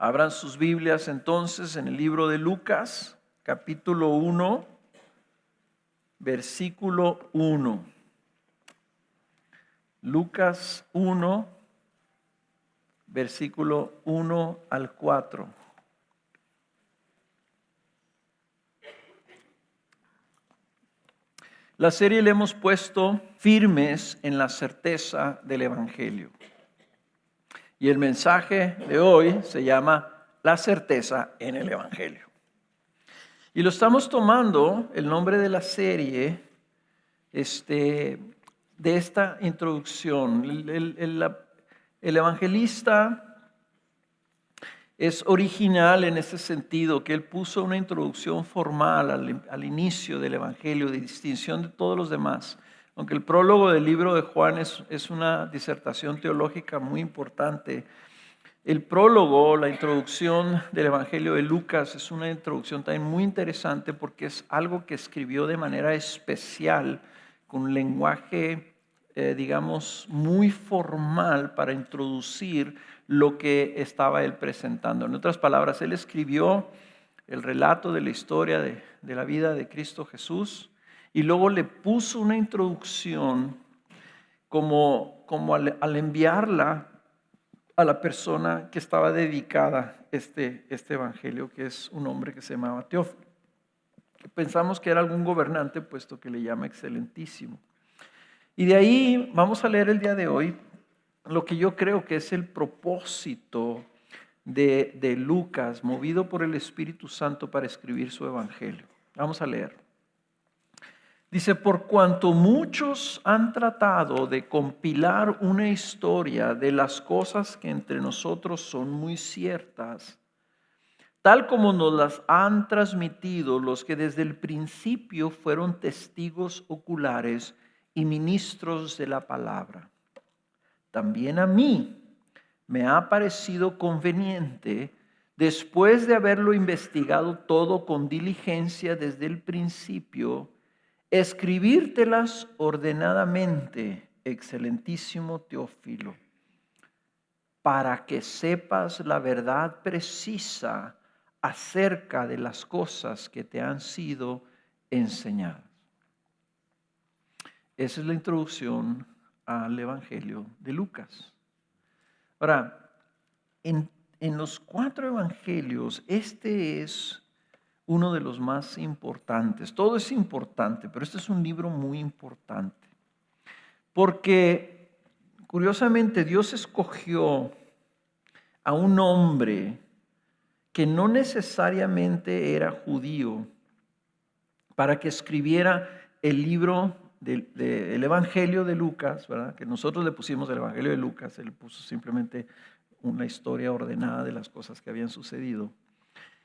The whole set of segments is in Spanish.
Abran sus Biblias entonces en el libro de Lucas, capítulo 1, versículo 1. Lucas 1, versículo 1 al 4. La serie le hemos puesto firmes en la certeza del Evangelio. Y el mensaje de hoy se llama La certeza en el Evangelio. Y lo estamos tomando, el nombre de la serie, de esta introducción. El evangelista es original en ese sentido, que él puso una introducción formal al inicio del Evangelio, de distinción de todos los demás. Aunque el prólogo del libro de Juan es una disertación teológica muy importante, el prólogo, la introducción del Evangelio de Lucas es una introducción también muy interesante porque es algo que escribió de manera especial, con un lenguaje, digamos, muy formal para introducir lo que estaba él presentando. En otras palabras, él escribió el relato de la historia de la vida de Cristo Jesús y luego le puso una introducción como al enviarla a la persona que estaba dedicada este evangelio, que es un hombre que se llamaba Teófilo. Pensamos que era algún gobernante, puesto que le llama excelentísimo. Y de ahí vamos a leer el día de hoy lo que yo creo que es el propósito de Lucas, movido por el Espíritu Santo para escribir su evangelio. Vamos a leer. Dice, por cuanto muchos han tratado de compilar una historia de las cosas que entre nosotros son muy ciertas, tal como nos las han transmitido los que desde el principio fueron testigos oculares y ministros de la palabra. También a mí me ha parecido conveniente, después de haberlo investigado todo con diligencia desde el principio, escribírtelas ordenadamente, excelentísimo Teófilo, para que sepas la verdad precisa acerca de las cosas que te han sido enseñadas. Esa es la introducción al Evangelio de Lucas. Ahora, en los 4 evangelios, este es uno de los más importantes. Todo es importante, pero este es un libro muy importante. Porque, curiosamente, Dios escogió a un hombre que no necesariamente era judío para que escribiera el libro del Evangelio de Lucas, ¿verdad? Que nosotros le pusimos el Evangelio de Lucas, él puso simplemente una historia ordenada de las cosas que habían sucedido.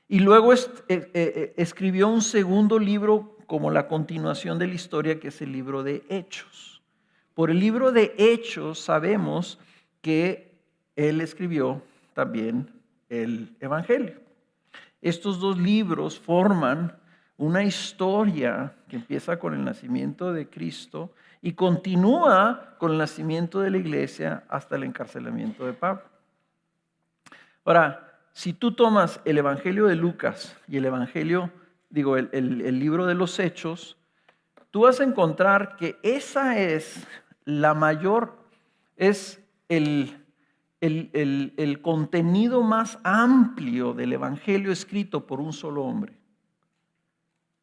Y luego escribió un segundo libro como la continuación de la historia, que es el libro de Hechos. Por el libro de Hechos sabemos que él escribió también el Evangelio. Estos 2 libros forman una historia que empieza con el nacimiento de Cristo y continúa con el nacimiento de la iglesia hasta el encarcelamiento de Pablo. Ahora, si tú tomas el Evangelio de Lucas y el libro de los Hechos, tú vas a encontrar que esa es la mayor, es el contenido más amplio del Evangelio escrito por un solo hombre.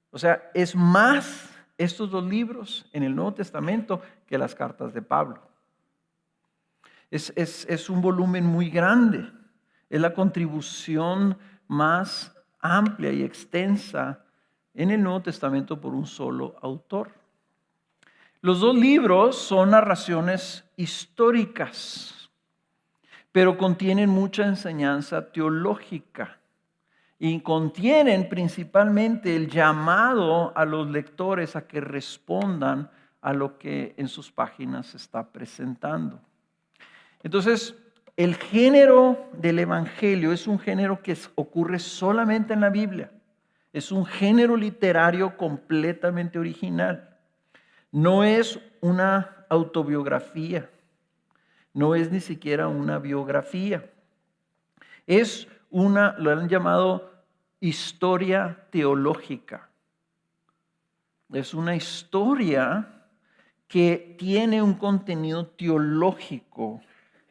O sea, es más estos 2 libros en el Nuevo Testamento que las cartas de Pablo. Es un volumen muy grande. Es la contribución más amplia y extensa en el Nuevo Testamento por un solo autor. Los 2 libros son narraciones históricas, pero contienen mucha enseñanza teológica y contienen principalmente el llamado a los lectores a que respondan a lo que en sus páginas se está presentando. Entonces, el género del Evangelio es un género que ocurre solamente en la Biblia. Es un género literario completamente original. No es una autobiografía. No es ni siquiera una biografía. Es lo han llamado historia teológica. Es una historia que tiene un contenido teológico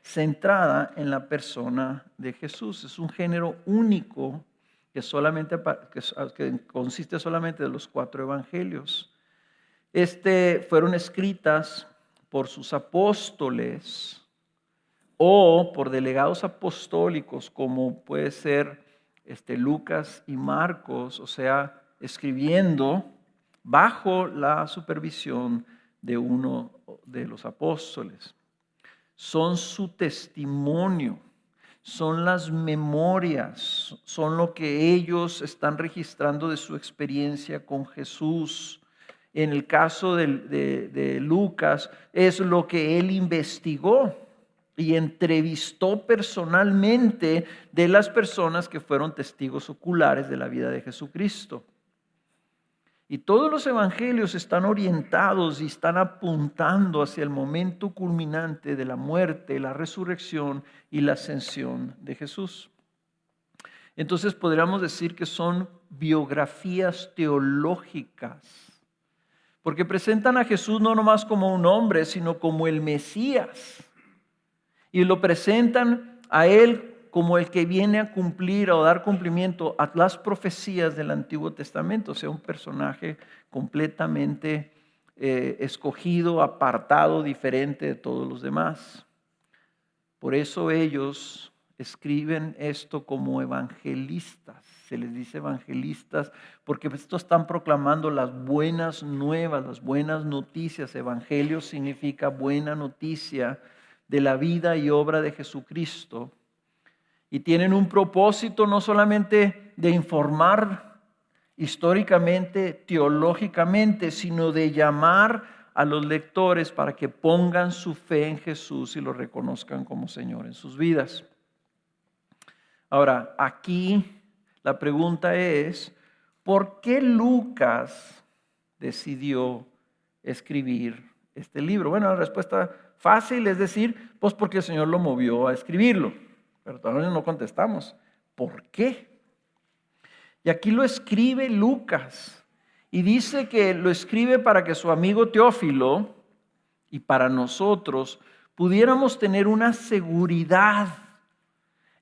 centrada en la persona de Jesús. Es un género único que consiste solamente de los 4 evangelios. Fueron escritas por sus apóstoles o por delegados apostólicos, como puede ser Lucas y Marcos, o sea, escribiendo bajo la supervisión de uno de los apóstoles. Son su testimonio, son las memorias, son lo que ellos están registrando de su experiencia con Jesús. En el caso de Lucas, es lo que él investigó y entrevistó personalmente de las personas que fueron testigos oculares de la vida de Jesucristo. Y todos los evangelios están orientados y están apuntando hacia el momento culminante de la muerte, la resurrección y la ascensión de Jesús. Entonces podríamos decir que son biografías teológicas, porque presentan a Jesús no nomás como un hombre, sino como el Mesías. Y lo presentan a Él como el que viene a cumplir o dar cumplimiento a las profecías del Antiguo Testamento, o sea, un personaje completamente escogido, apartado, diferente de todos los demás. Por eso ellos escriben esto como evangelistas. Se les dice evangelistas porque estos están proclamando las buenas nuevas, las buenas noticias. Evangelio significa buena noticia de la vida y obra de Jesucristo. Y tienen un propósito no solamente de informar históricamente, teológicamente, sino de llamar a los lectores para que pongan su fe en Jesús y lo reconozcan como Señor en sus vidas. Ahora, aquí la pregunta es, ¿por qué Lucas decidió escribir este libro? Bueno, la respuesta fácil es decir, pues porque el Señor lo movió a escribirlo. Pero todavía no contestamos, ¿por qué? Y aquí lo escribe Lucas y dice que lo escribe para que su amigo Teófilo y para nosotros pudiéramos tener una seguridad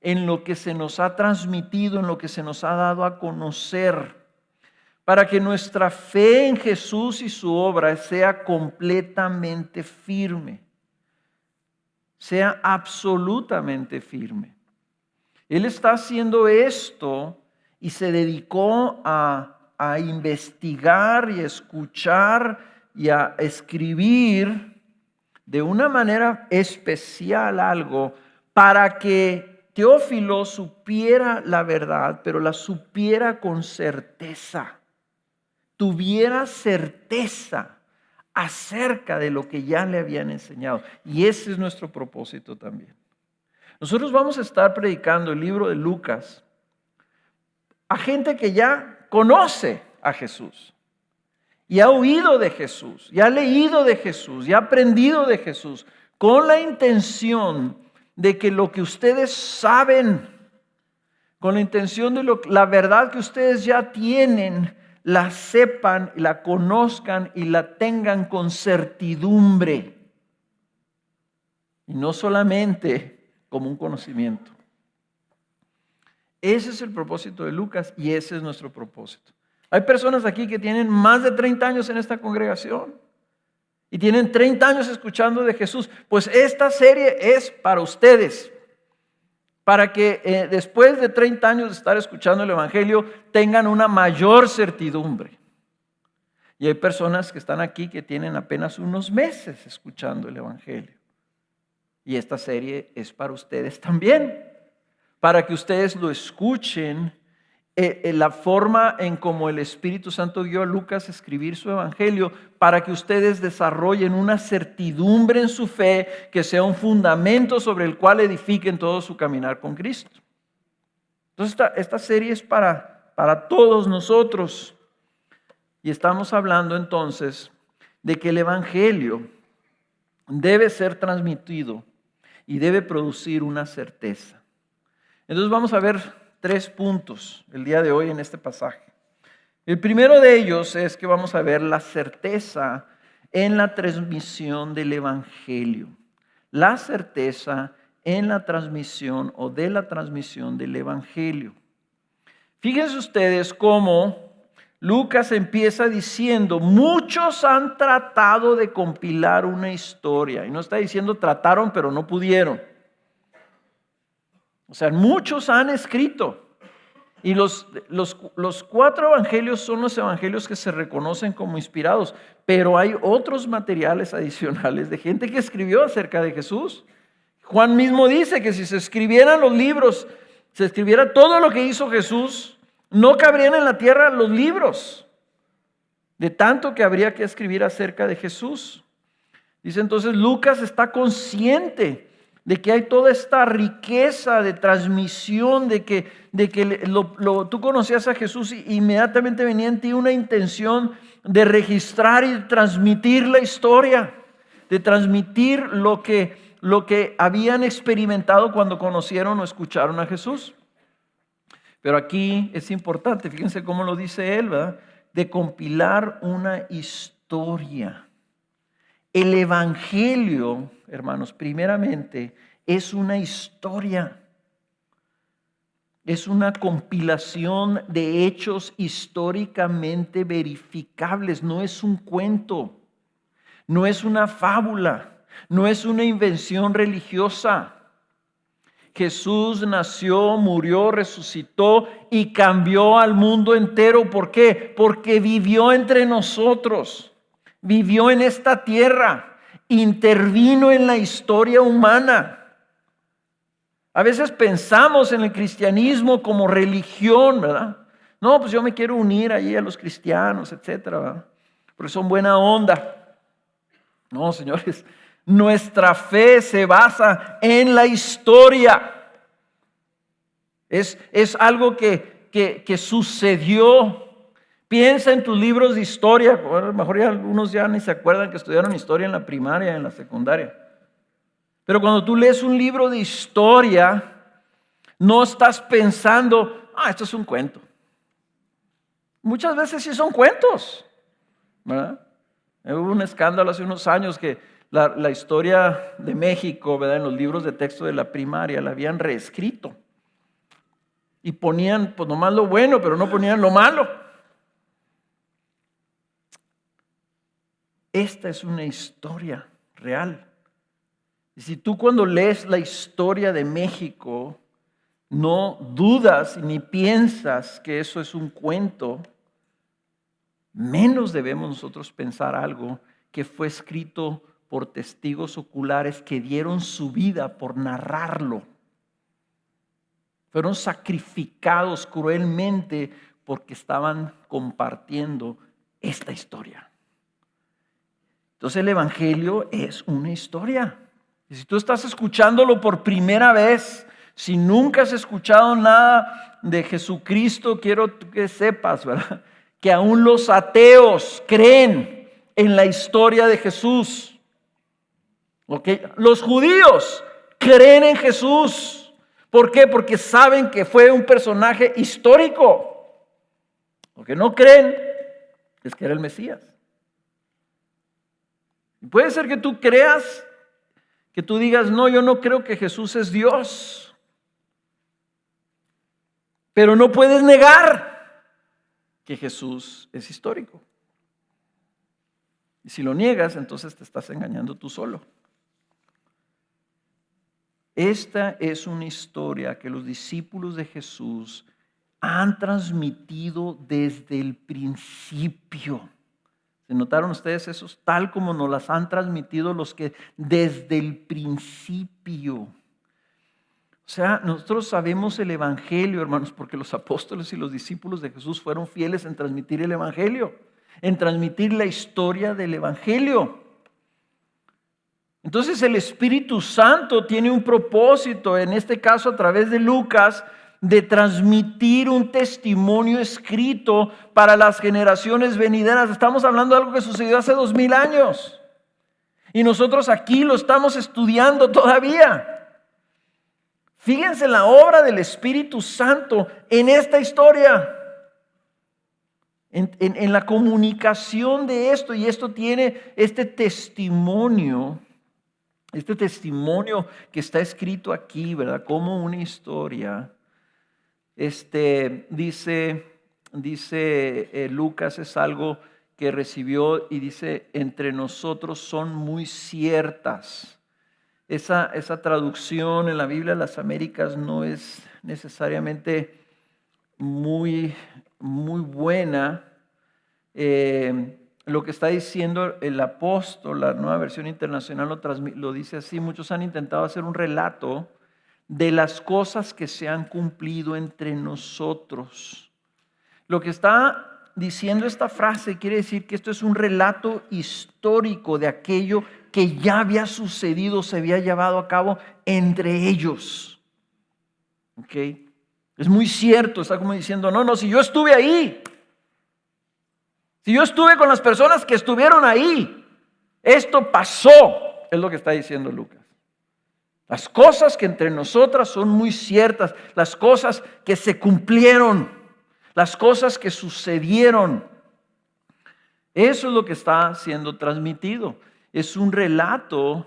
en lo que se nos ha transmitido, en lo que se nos ha dado a conocer, para que nuestra fe en Jesús y su obra sea completamente firme. Sea absolutamente firme. Él está haciendo esto y se dedicó a investigar y a escuchar y a escribir de una manera especial algo para que Teófilo supiera la verdad, pero la supiera con certeza, tuviera certeza acerca de lo que ya le habían enseñado. Y ese es nuestro propósito también. Nosotros vamos a estar predicando el libro de Lucas a gente que ya conoce a Jesús y ha oído de Jesús, y ha leído de Jesús, y ha aprendido de Jesús, con la intención de que lo que ustedes saben, con la intención de la verdad que ustedes ya tienen, la sepan, la conozcan y la tengan con certidumbre. Y no solamente como un conocimiento. Ese es el propósito de Lucas y ese es nuestro propósito. Hay personas aquí que tienen más de 30 años en esta congregación y tienen 30 años escuchando de Jesús. Pues esta serie es para ustedes. Para que después de 30 años de estar escuchando el Evangelio tengan una mayor certidumbre. Y hay personas que están aquí que tienen apenas unos meses escuchando el Evangelio. Y esta serie es para ustedes también. Para que ustedes lo escuchen, la forma en como el Espíritu Santo guió a Lucas a escribir su Evangelio, para que ustedes desarrollen una certidumbre en su fe, que sea un fundamento sobre el cual edifiquen todo su caminar con Cristo. Entonces esta serie es para todos nosotros. Y estamos hablando entonces de que el Evangelio debe ser transmitido y debe producir una certeza. Entonces vamos a ver 3 puntos el día de hoy en este pasaje. El primero de ellos es que vamos a ver la certeza en la transmisión del Evangelio. La certeza en la transmisión o de la transmisión del Evangelio. Fíjense ustedes cómo Lucas empieza diciendo, muchos han tratado de compilar una historia. Y no está diciendo trataron pero no pudieron. O sea, muchos han escrito. Y los 4 evangelios son los evangelios que se reconocen como inspirados. Pero hay otros materiales adicionales de gente que escribió acerca de Jesús. Juan mismo dice que si se escribieran los libros, se escribiera todo lo que hizo Jesús, no cabrían en la tierra los libros, de tanto que habría que escribir acerca de Jesús. Dice entonces, Lucas está consciente de que hay toda esta riqueza de transmisión, de que tú conocías a Jesús y inmediatamente venía en ti una intención de registrar y transmitir la historia, de transmitir lo que habían experimentado cuando conocieron o escucharon a Jesús. Pero aquí es importante, fíjense cómo lo dice él, ¿verdad? De compilar una historia. El Evangelio, hermanos, primeramente es una historia. Es una compilación de hechos históricamente verificables. No es un cuento, no es una fábula, no es una invención religiosa. Jesús nació, murió, resucitó y cambió al mundo entero. ¿Por qué? Porque vivió entre nosotros, vivió en esta tierra, intervino en la historia humana. A veces pensamos en el cristianismo como religión, ¿verdad? No, pues yo me quiero unir allí a los cristianos, etcétera, ¿verdad? Porque son buena onda. No, señores, nuestra fe se basa en la historia. Es algo que sucedió. Piensa en tus libros de historia. A lo mejor ya algunos ya ni se acuerdan que estudiaron historia en la primaria, en la secundaria. Pero cuando tú lees un libro de historia, no estás pensando, esto es un cuento. Muchas veces sí son cuentos, ¿verdad? Hubo un escándalo hace unos años que la historia de México, ¿verdad? En los libros de texto de la primaria la habían reescrito. Y ponían pues nomás lo bueno, pero no ponían lo malo. Esta es una historia real. Y si tú cuando lees la historia de México no dudas ni piensas que eso es un cuento, menos debemos nosotros pensar algo que fue escrito por testigos oculares que dieron su vida por narrarlo. Fueron sacrificados cruelmente porque estaban compartiendo esta historia. Entonces el Evangelio es una historia. Y si tú estás escuchándolo por primera vez, si nunca has escuchado nada de Jesucristo, quiero que sepas, ¿verdad? Que aún los ateos creen en la historia de Jesús. ¿Okay? Los judíos creen en Jesús. ¿Por qué? Porque saben que fue un personaje histórico. Lo que no creen es que era el Mesías. Y puede ser que tú creas, que tú digas, no, yo no creo que Jesús es Dios. Pero no puedes negar que Jesús es histórico. Y si lo niegas, entonces te estás engañando tú solo. Esta es una historia que los discípulos de Jesús han transmitido desde el principio. ¿Se notaron ustedes esos? Tal como nos las han transmitido los que desde el principio. O sea, nosotros sabemos el Evangelio, hermanos, porque los apóstoles y los discípulos de Jesús fueron fieles en transmitir el Evangelio, en transmitir la historia del Evangelio. Entonces el Espíritu Santo tiene un propósito, en este caso a través de Lucas, de transmitir un testimonio escrito para las generaciones venideras. Estamos hablando de algo que sucedió hace 2000 años. Y nosotros aquí lo estamos estudiando todavía. Fíjense en la obra del Espíritu Santo en esta historia. En la comunicación de esto, y esto tiene este testimonio que está escrito aquí, ¿verdad? Como una historia. Dice Lucas, es algo que recibió y dice, entre nosotros son muy ciertas. Esa traducción en la Biblia de las Américas no es necesariamente muy buena. Lo que está diciendo el apóstol, la Nueva Versión Internacional lo dice así: muchos han intentado hacer un relato de las cosas que se han cumplido entre nosotros. Lo que está diciendo esta frase quiere decir que esto es un relato histórico de aquello que ya había sucedido, se había llevado a cabo entre ellos. ¿Ok? Es muy cierto, está como diciendo, no, si yo estuve ahí, si yo estuve con las personas que estuvieron ahí, esto pasó, es lo que está diciendo Lucas. Las cosas que entre nosotras son muy ciertas, las cosas que se cumplieron, las cosas que sucedieron. Eso es lo que está siendo transmitido. Es un relato,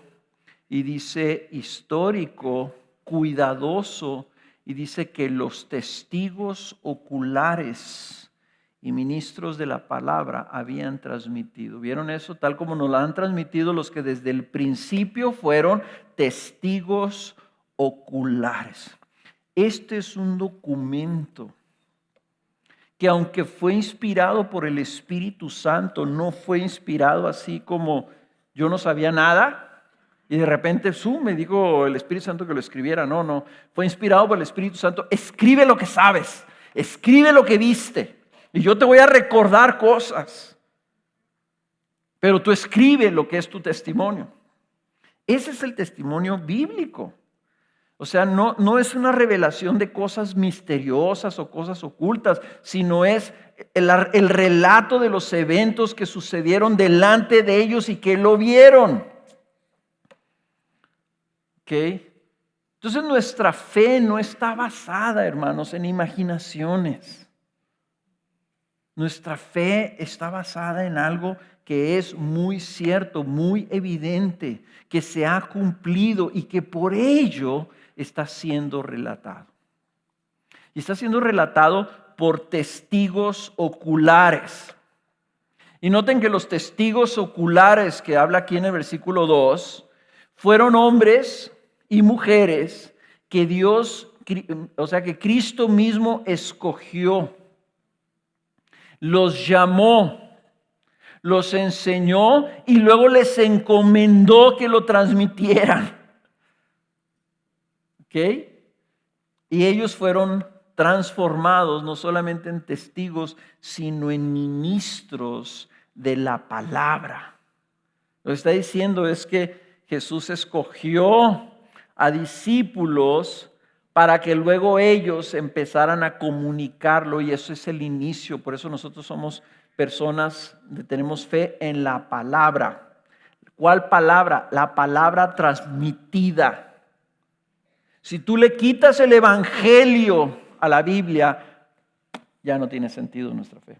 y dice histórico, cuidadoso, y dice que los testigos oculares y ministros de la palabra habían transmitido. ¿Vieron eso? Tal como nos lo han transmitido los que desde el principio fueron testigos oculares. Este es un documento que, aunque fue inspirado por el Espíritu Santo, no fue inspirado así como yo no sabía nada y de repente me dijo el Espíritu Santo que lo escribiera. No, fue inspirado por el Espíritu Santo. Escribe lo que sabes, escribe lo que viste y yo te voy a recordar cosas, pero tú escribe lo que es tu testimonio. Ese es el testimonio bíblico. O sea, no es una revelación de cosas misteriosas o cosas ocultas, sino es el relato de los eventos que sucedieron delante de ellos y que lo vieron. ¿Ok? Entonces nuestra fe no está basada, hermanos, en imaginaciones. Nuestra fe está basada en algo que es muy cierto, muy evidente, que se ha cumplido y que por ello está siendo relatado. Y está siendo relatado por testigos oculares. Y noten que los testigos oculares que habla aquí en el versículo 2 fueron hombres y mujeres que que Cristo mismo escogió, los llamó, los enseñó y luego les encomendó que lo transmitieran. ¿Ok? Y ellos fueron transformados no solamente en testigos, sino en ministros de la palabra. Lo que está diciendo es que Jesús escogió a discípulos para que luego ellos empezaran a comunicarlo, y eso es el inicio. Por eso nosotros somos personas que tenemos fe en la palabra. ¿Cuál palabra? La palabra transmitida. Si tú le quitas el evangelio a la Biblia, ya no tiene sentido nuestra fe.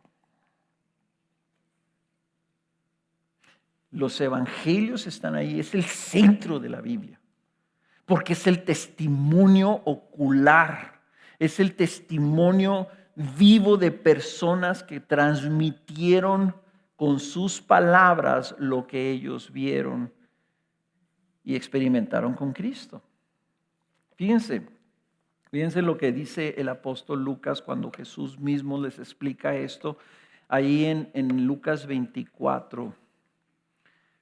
Los evangelios están ahí, es el centro de la Biblia, porque es el testimonio ocular, es el testimonio vivo de personas que transmitieron con sus palabras lo que ellos vieron y experimentaron con Cristo. Fíjense lo que dice el apóstol Lucas cuando Jesús mismo les explica esto, ahí en Lucas 24.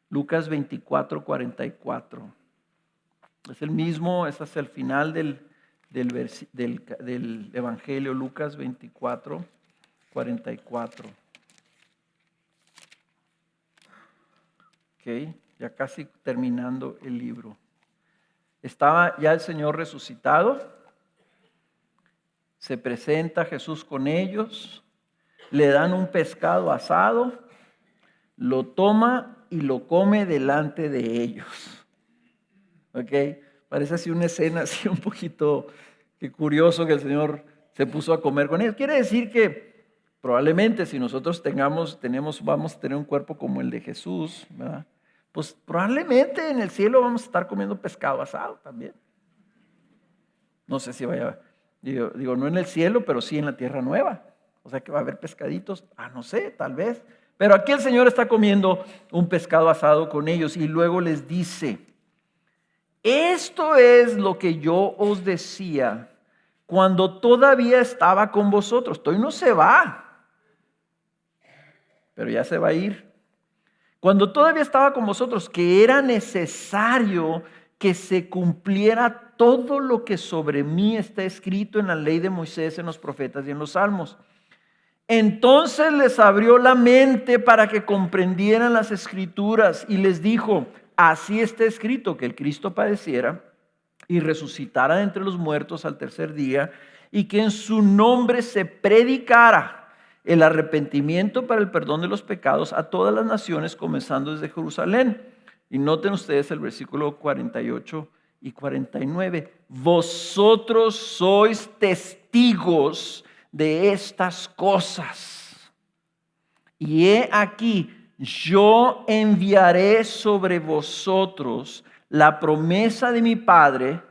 Lucas 24, 44. Es el mismo, es hacia el final del Evangelio, Lucas 24, 44. Ok, ya casi terminando el libro. Estaba ya el Señor resucitado, se presenta Jesús con ellos, le dan un pescado asado, lo toma y lo come delante de ellos. ¿Ok? Parece así una escena así un poquito curioso que el Señor se puso a comer con ellos. Quiere decir que probablemente si nosotros vamos a tener un cuerpo como el de Jesús, ¿verdad? Pues probablemente en el cielo vamos a estar comiendo pescado asado también. No sé si digo, no en el cielo, pero sí en la tierra nueva. O sea que va a haber pescaditos, no sé, tal vez. Pero aquí el Señor está comiendo un pescado asado con ellos y luego les dice: esto es lo que yo os decía cuando todavía estaba con vosotros. Todavía no se va, pero ya se va a ir. Cuando todavía estaba con vosotros, que era necesario que se cumpliera todo lo que sobre mí está escrito en la ley de Moisés, en los profetas y en los salmos. Entonces les abrió la mente para que comprendieran las escrituras y les dijo: así está escrito, que el Cristo padeciera y resucitara de entre los muertos al tercer día, y que en su nombre se predicara el arrepentimiento para el perdón de los pecados a todas las naciones, comenzando desde Jerusalén. Y noten ustedes el versículo 48 y 49. Vosotros sois testigos de estas cosas. Y he aquí, yo enviaré sobre vosotros la promesa de mi Padre,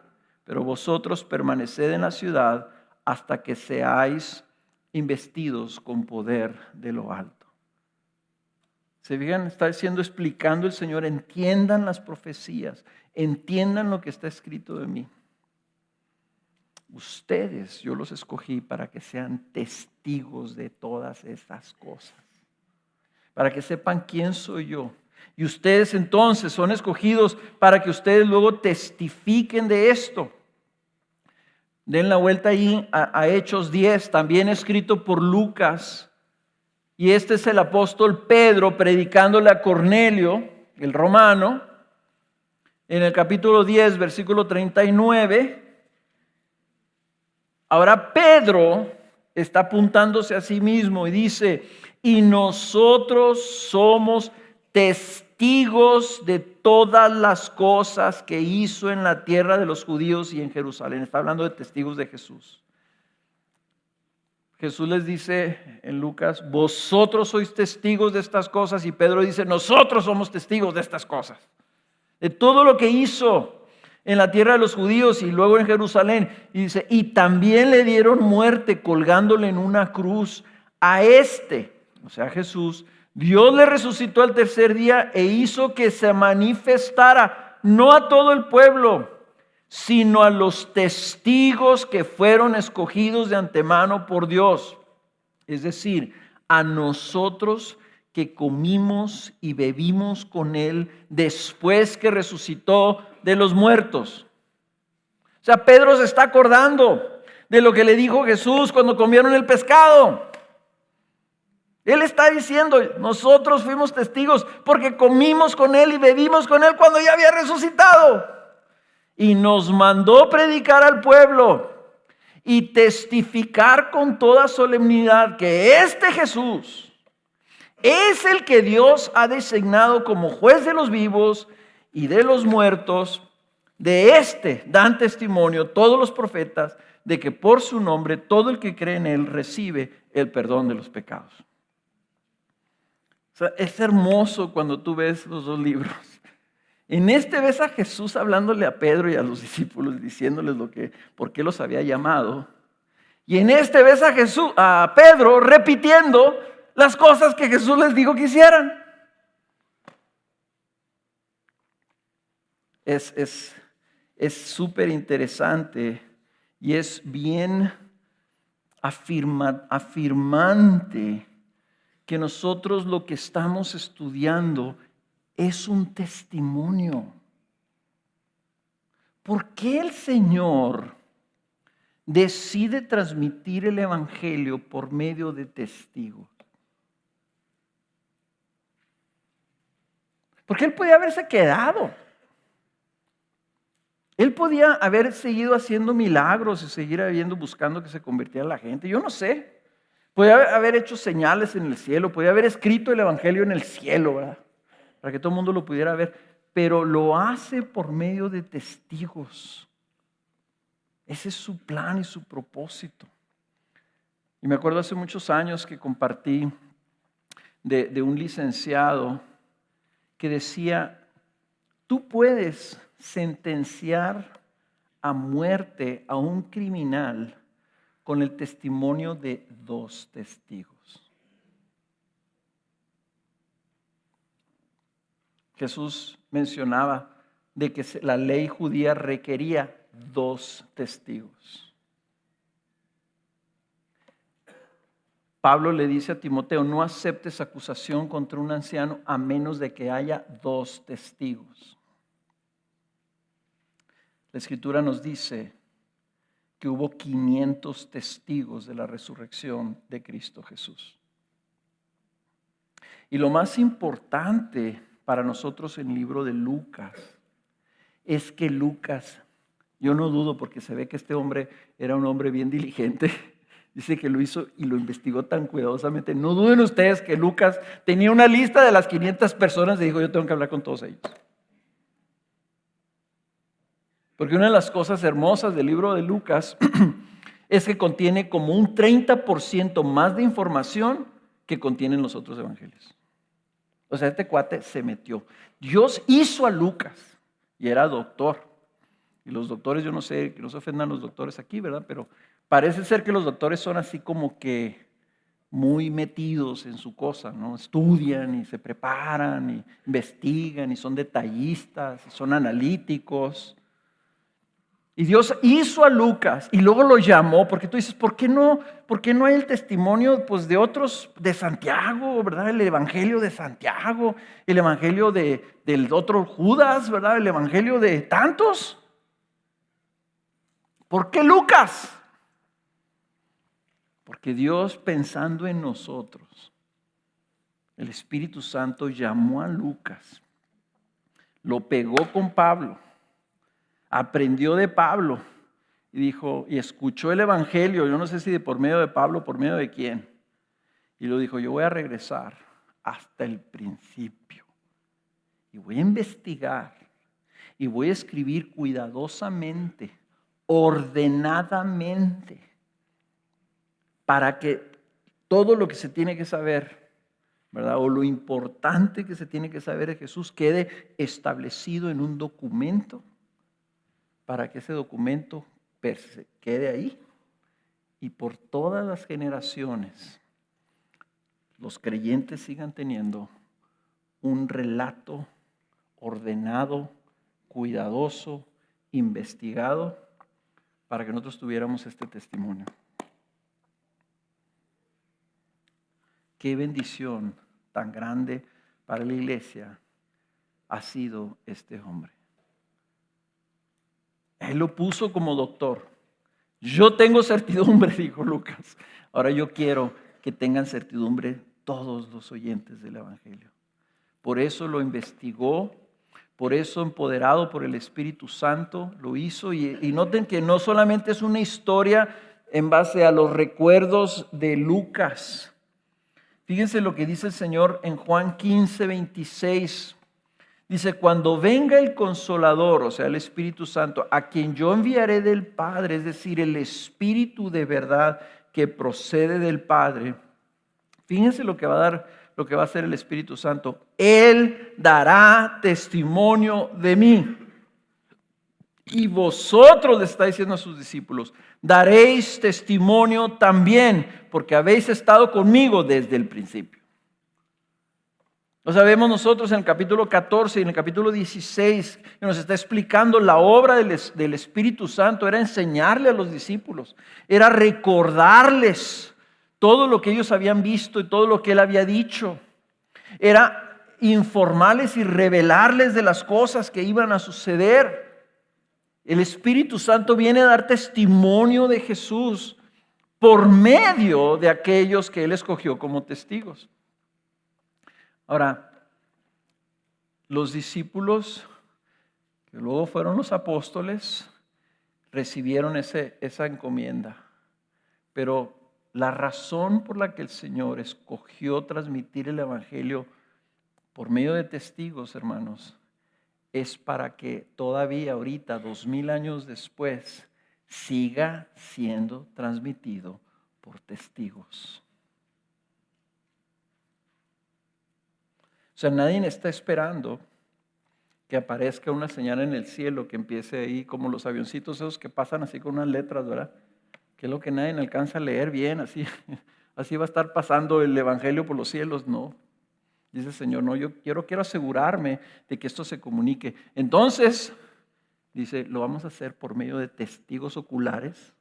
pero vosotros permaneced en la ciudad hasta que seáis investidos con poder de lo alto. Se fijan, está explicando el Señor: entiendan las profecías, entiendan lo que está escrito de mí. Ustedes, yo los escogí para que sean testigos de todas estas cosas, para que sepan quién soy yo. Y ustedes entonces son escogidos para que ustedes luego testifiquen de esto. Den la vuelta ahí a Hechos 10, también escrito por Lucas. Y este es el apóstol Pedro predicándole a Cornelio, el romano, en el capítulo 10, versículo 39. Ahora Pedro está apuntándose a sí mismo y dice: y nosotros somos testigos de todas las cosas que hizo en la tierra de los judíos y en Jerusalén. Está hablando de testigos de Jesús. Jesús les dice en Lucas: vosotros sois testigos de estas cosas. Y Pedro dice: nosotros somos testigos de estas cosas. De todo lo que hizo en la tierra de los judíos y luego en Jerusalén. Y dice: y también le dieron muerte colgándole en una cruz. A o sea Jesús, Dios le resucitó al tercer día e hizo que se manifestara, no a todo el pueblo, sino a los testigos que fueron escogidos de antemano por Dios. Es decir, a nosotros que comimos y bebimos con Él después que resucitó de los muertos. O sea, Pedro se está acordando de lo que le dijo Jesús cuando comieron el pescado. Él está diciendo: nosotros fuimos testigos porque comimos con Él y bebimos con Él cuando ya había resucitado. Y nos mandó predicar al pueblo y testificar con toda solemnidad que este Jesús es el que Dios ha designado como juez de los vivos y de los muertos. De dan testimonio todos los profetas, de que por su nombre todo el que cree en Él recibe el perdón de los pecados. O sea, es hermoso cuando tú ves los dos libros. En ves a Jesús hablándole a Pedro y a los discípulos, diciéndoles por qué los había llamado. Y en ves a Pedro repitiendo las cosas que Jesús les dijo que hicieran. Es súper interesante y es bien afirmante que nosotros lo que estamos estudiando es un testimonio. ¿Por qué el Señor decide transmitir el evangelio por medio de testigos? Porque Él podía haberse quedado. Él podía haber seguido haciendo milagros y seguir buscando que se convirtiera la gente. Yo no sé. Podía haber hecho señales en el cielo. Podía haber escrito el evangelio en el cielo, ¿verdad? Para que todo el mundo lo pudiera ver. pero lo hace por medio de testigos. Ese es su plan y su propósito. Y me acuerdo hace muchos años que compartí de un licenciado que decía, tú puedes sentenciar a muerte a un criminal con el testimonio de 2 testigos. Jesús mencionaba de que la ley judía requería 2 testigos. Pablo le dice a Timoteo, no aceptes acusación contra un anciano a menos de que haya 2 testigos. La Escritura nos dice que hubo 500 testigos de la resurrección de Cristo Jesús. Y lo más importante para nosotros en el libro de Lucas es que Lucas, yo no dudo porque se ve que este hombre era un hombre bien diligente, dice que lo hizo y lo investigó tan cuidadosamente. No duden ustedes que Lucas tenía una lista de las 500 personas y dijo, yo tengo que hablar con todos ellos. Porque una de las cosas hermosas del libro de Lucas es que contiene como un 30% más de información que contienen los otros evangelios. O sea, este cuate se metió. Dios hizo a Lucas y era doctor. Y los doctores, yo no sé, que no se ofendan los doctores aquí, ¿verdad? Pero parece ser que los doctores son así como que muy metidos en su cosa, ¿no? Estudian y se preparan y investigan y son detallistas y son analíticos. Y Dios hizo a Lucas y luego lo llamó, porque tú dices, ¿por qué no hay el testimonio pues, de otros, de Santiago, ¿verdad? El evangelio de Santiago, el evangelio del otro Judas, ¿verdad? El evangelio de tantos. ¿Por qué Lucas? Porque Dios, pensando en nosotros, el Espíritu Santo llamó a Lucas, lo pegó con Pablo, aprendió de Pablo y dijo, y escuchó el evangelio, yo no sé si por medio de Pablo o por medio de quién, y lo dijo, yo voy a regresar hasta el principio y voy a investigar y voy a escribir cuidadosamente, ordenadamente, para que todo lo que se tiene que saber, ¿verdad? O lo importante que se tiene que saber de Jesús quede establecido en un documento, para que ese documento quede ahí y por todas las generaciones los creyentes sigan teniendo un relato ordenado, cuidadoso, investigado, para que nosotros tuviéramos este testimonio. Qué bendición tan grande para la iglesia ha sido este hombre. Él lo puso como doctor. Yo tengo certidumbre, dijo Lucas. Ahora yo quiero que tengan certidumbre todos los oyentes del evangelio. Por eso lo investigó, por eso empoderado por el Espíritu Santo lo hizo. Y noten que no solamente es una historia en base a los recuerdos de Lucas. Fíjense lo que dice el Señor en Juan 15, 26. Dice, cuando venga el Consolador, o sea, el Espíritu Santo, a quien yo enviaré del Padre, es decir, el Espíritu de verdad que procede del Padre. Fíjense lo que va a hacer el Espíritu Santo. Él dará testimonio de mí. Y vosotros, le está diciendo a sus discípulos, daréis testimonio también, porque habéis estado conmigo desde el principio. Lo sabemos nosotros en el capítulo 14 y en el capítulo 16, que nos está explicando la obra del Espíritu Santo, era enseñarle a los discípulos, era recordarles todo lo que ellos habían visto y todo lo que Él había dicho, era informarles y revelarles de las cosas que iban a suceder. El Espíritu Santo viene a dar testimonio de Jesús por medio de aquellos que Él escogió como testigos. Ahora, los discípulos, que luego fueron los apóstoles, recibieron esa encomienda. Pero la razón por la que el Señor escogió transmitir el evangelio por medio de testigos, hermanos, es para que todavía ahorita, 2000 años después, siga siendo transmitido por testigos. O sea, nadie está esperando que aparezca una señal en el cielo, que empiece ahí como los avioncitos esos que pasan así con unas letras, ¿verdad? Que es lo que nadie alcanza a leer bien, así, así va a estar pasando el evangelio por los cielos. No, dice el Señor, no, yo quiero asegurarme de que esto se comunique. Entonces, dice, lo vamos a hacer por medio de testigos oculares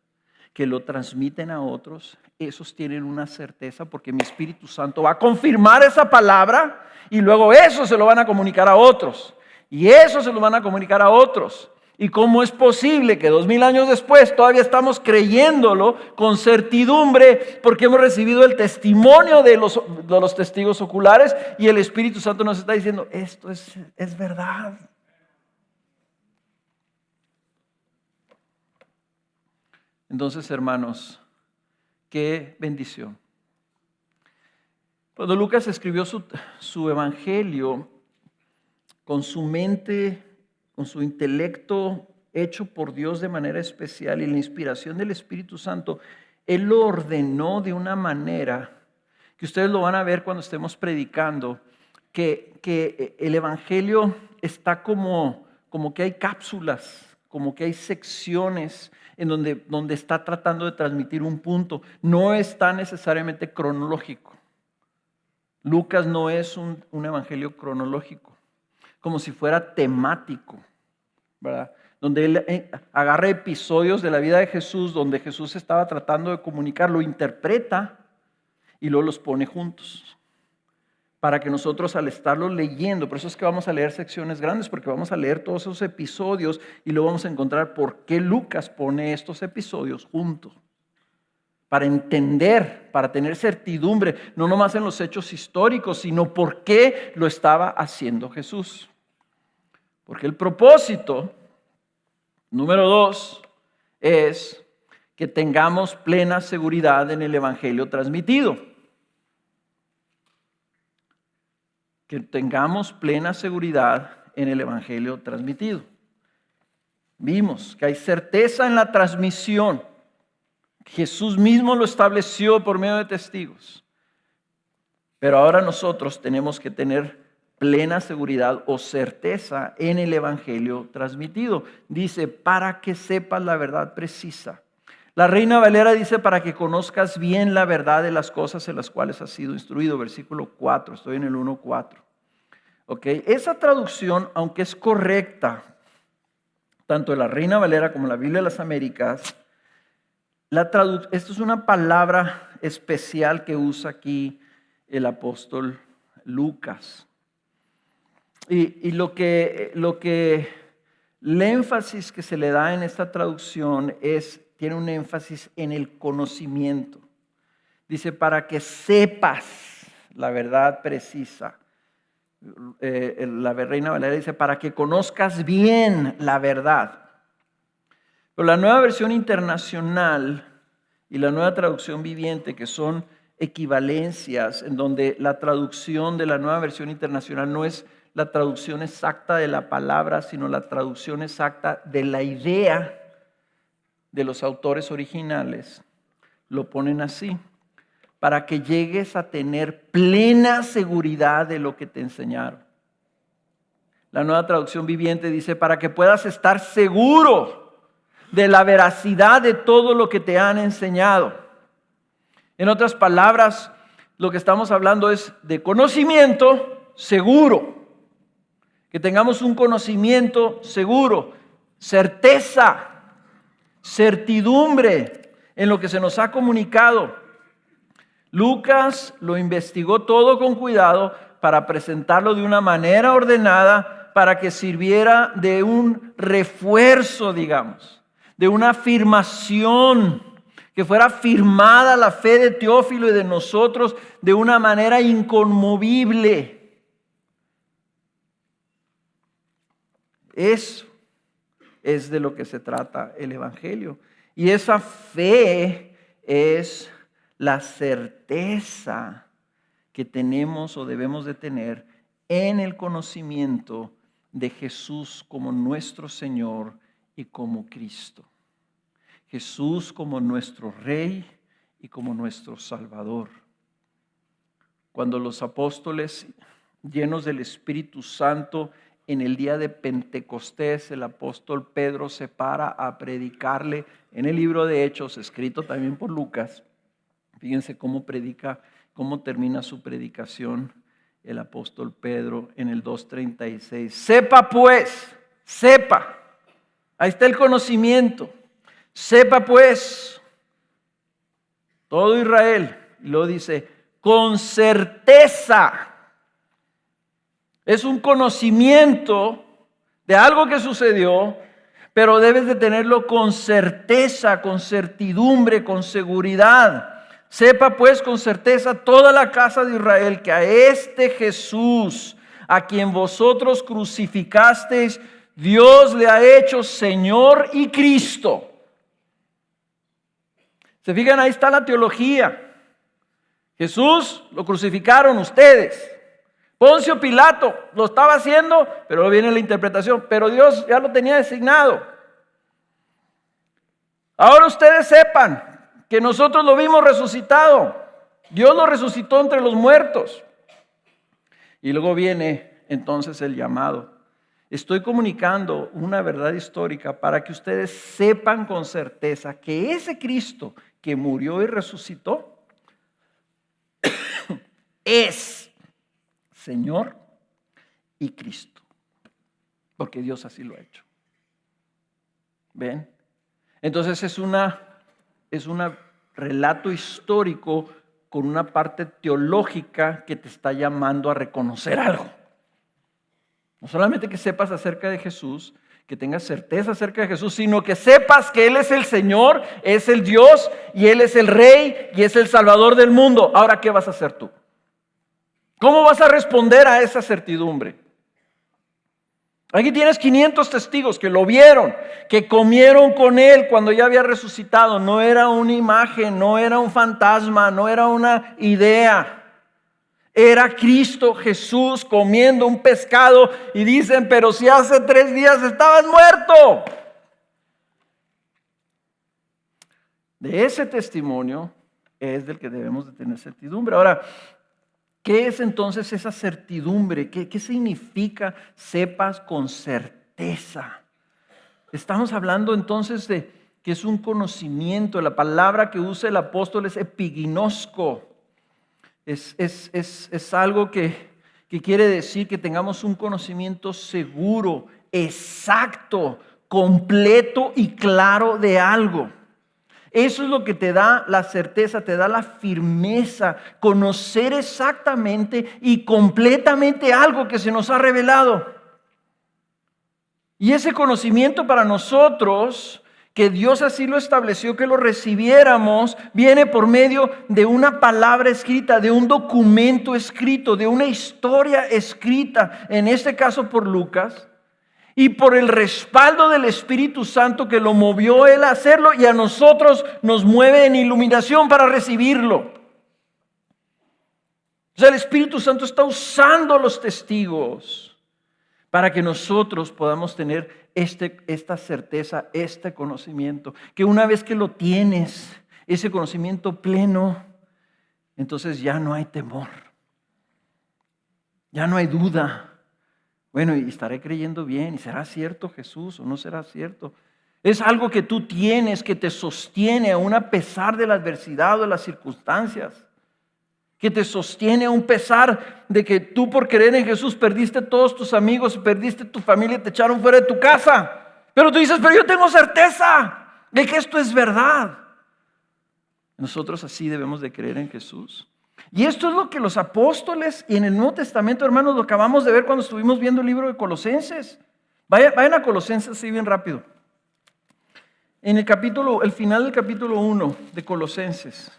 que lo transmiten a otros. Esos tienen una certeza porque mi Espíritu Santo va a confirmar esa palabra y luego eso se lo van a comunicar a otros. Y eso se lo van a comunicar a otros. ¿Y cómo es posible que 2000 años después todavía estamos creyéndolo con certidumbre? Porque hemos recibido el testimonio de los testigos oculares y el Espíritu Santo nos está diciendo, esto es verdad. Entonces, hermanos, qué bendición. Cuando Lucas escribió su evangelio, con su mente, con su intelecto hecho por Dios de manera especial y la inspiración del Espíritu Santo, Él lo ordenó de una manera que ustedes lo van a ver cuando estemos predicando, que el evangelio está como que hay cápsulas, como que hay secciones en donde está tratando de transmitir un punto. No está necesariamente cronológico. Lucas no es un evangelio cronológico, como si fuera temático, ¿verdad? Donde él agarra episodios de la vida de Jesús, donde Jesús estaba tratando de comunicar, lo interpreta y luego los pone juntos. Para que nosotros al estarlos leyendo, por eso es que vamos a leer secciones grandes, porque vamos a leer todos esos episodios y luego vamos a encontrar por qué Lucas pone estos episodios juntos. Para entender, para tener certidumbre, no nomás en los hechos históricos, sino por qué lo estaba haciendo Jesús. Porque el propósito, número 2, es que tengamos plena seguridad en el evangelio transmitido. Que tengamos plena seguridad en el evangelio transmitido. Vimos que hay certeza en la transmisión. Jesús mismo lo estableció por medio de testigos. Pero ahora nosotros tenemos que tener plena seguridad o certeza en el evangelio transmitido. Dice, para que sepas la verdad precisa. La Reina Valera dice, para que conozcas bien la verdad de las cosas en las cuales has sido instruido. Versículo 4, estoy en el 1:4. Okay. Esa traducción, aunque es correcta, tanto de la Reina Valera como la Biblia de las Américas, esto es una palabra especial que usa aquí el apóstol Lucas. Y el énfasis que se le da en esta traducción tiene un énfasis en el conocimiento. Dice, para que sepas la verdad precisa. La Reina Valera dice, para que conozcas bien la verdad. Pero la Nueva Versión Internacional y la Nueva Traducción Viviente, que son equivalencias, en donde la traducción de la Nueva Versión Internacional no es la traducción exacta de la palabra, sino la traducción exacta de la idea de los autores originales, lo ponen así, para que llegues a tener plena seguridad de lo que te enseñaron. La Nueva Traducción Viviente dice, para que puedas estar seguro de la veracidad de todo lo que te han enseñado. En otras palabras, lo que estamos hablando es de conocimiento seguro. Que tengamos un conocimiento seguro, certeza, certidumbre en lo que se nos ha comunicado. Lucas lo investigó todo con cuidado para presentarlo de una manera ordenada para que sirviera de un refuerzo, digamos, de una afirmación, que fuera firmada la fe de Teófilo y de nosotros de una manera inconmovible. Eso es de lo que se trata el evangelio. Y esa fe es la certeza que tenemos o debemos de tener en el conocimiento de Jesús como nuestro Señor y como Cristo. Jesús como nuestro Rey y como nuestro Salvador. Cuando los apóstoles, llenos del Espíritu Santo, en el día de Pentecostés, el apóstol Pedro se para a predicarle en el libro de Hechos, escrito también por Lucas. Fíjense cómo predica, cómo termina su predicación el apóstol Pedro en el 2:36. Sepa pues, sepa, ahí está el conocimiento. Sepa pues, todo Israel, y luego dice, con certeza. Es un conocimiento de algo que sucedió, pero debes de tenerlo con certeza, con certidumbre, con seguridad. Sepa pues con certeza toda la casa de Israel que a este Jesús, a quien vosotros crucificasteis, Dios le ha hecho Señor y Cristo. ¿Se fijan? Ahí está la teología. Jesús lo crucificaron ustedes. Poncio Pilato lo estaba haciendo, pero viene la interpretación, pero Dios ya lo tenía designado. Ahora ustedes sepan que nosotros lo vimos resucitado. Dios lo resucitó entre los muertos. Y luego viene entonces el llamado. Estoy comunicando una verdad histórica para que ustedes sepan con certeza que ese Cristo que murió y resucitó es Señor y Cristo, porque Dios así lo ha hecho. ¿Ven? Entonces es un relato histórico con una parte teológica que te está llamando a reconocer algo. No solamente que sepas acerca de Jesús, que tengas certeza acerca de Jesús, sino que sepas que Él es el Señor, es el Dios y Él es el Rey y es el Salvador del mundo. Ahora, ¿qué vas a hacer tú? ¿Cómo vas a responder a esa certidumbre? Aquí tienes 500 testigos que lo vieron, que comieron con Él cuando ya había resucitado. No era una imagen, no era un fantasma, no era una idea. Era Cristo Jesús comiendo un pescado y dicen, pero si hace 3 días estabas muerto. De ese testimonio es del que debemos de tener certidumbre. Ahora, ¿qué es entonces esa certidumbre? ¿Qué significa sepas con certeza? Estamos hablando entonces de que es un conocimiento. La palabra que usa el apóstol es epiginosko. Es algo que quiere decir que tengamos un conocimiento seguro, exacto, completo y claro de algo. Eso es lo que te da la certeza, te da la firmeza, conocer exactamente y completamente algo que se nos ha revelado. Y ese conocimiento para nosotros, que Dios así lo estableció que lo recibiéramos, viene por medio de una palabra escrita, de un documento escrito, de una historia escrita, en este caso por Lucas. Y por el respaldo del Espíritu Santo que lo movió Él a hacerlo y a nosotros nos mueve en iluminación para recibirlo. O sea, el Espíritu Santo está usando a los testigos para que nosotros podamos tener esta certeza, este conocimiento. Que una vez que lo tienes, ese conocimiento pleno, entonces ya no hay temor. Ya no hay duda. Bueno, y estaré creyendo bien, ¿y será cierto Jesús o no será cierto? Es algo que tú tienes, que te sostiene aún a pesar de la adversidad o de las circunstancias. Que te sostiene a un pesar de que tú por creer en Jesús perdiste todos tus amigos, perdiste tu familia, te echaron fuera de tu casa. Pero tú dices, pero yo tengo certeza de que esto es verdad. Nosotros así debemos de creer en Jesús. Y esto es lo que los apóstoles y en el Nuevo Testamento, hermanos, lo acabamos de ver cuando estuvimos viendo el libro de Colosenses. Vayan a Colosenses así bien rápido. En el final del capítulo 1 de Colosenses,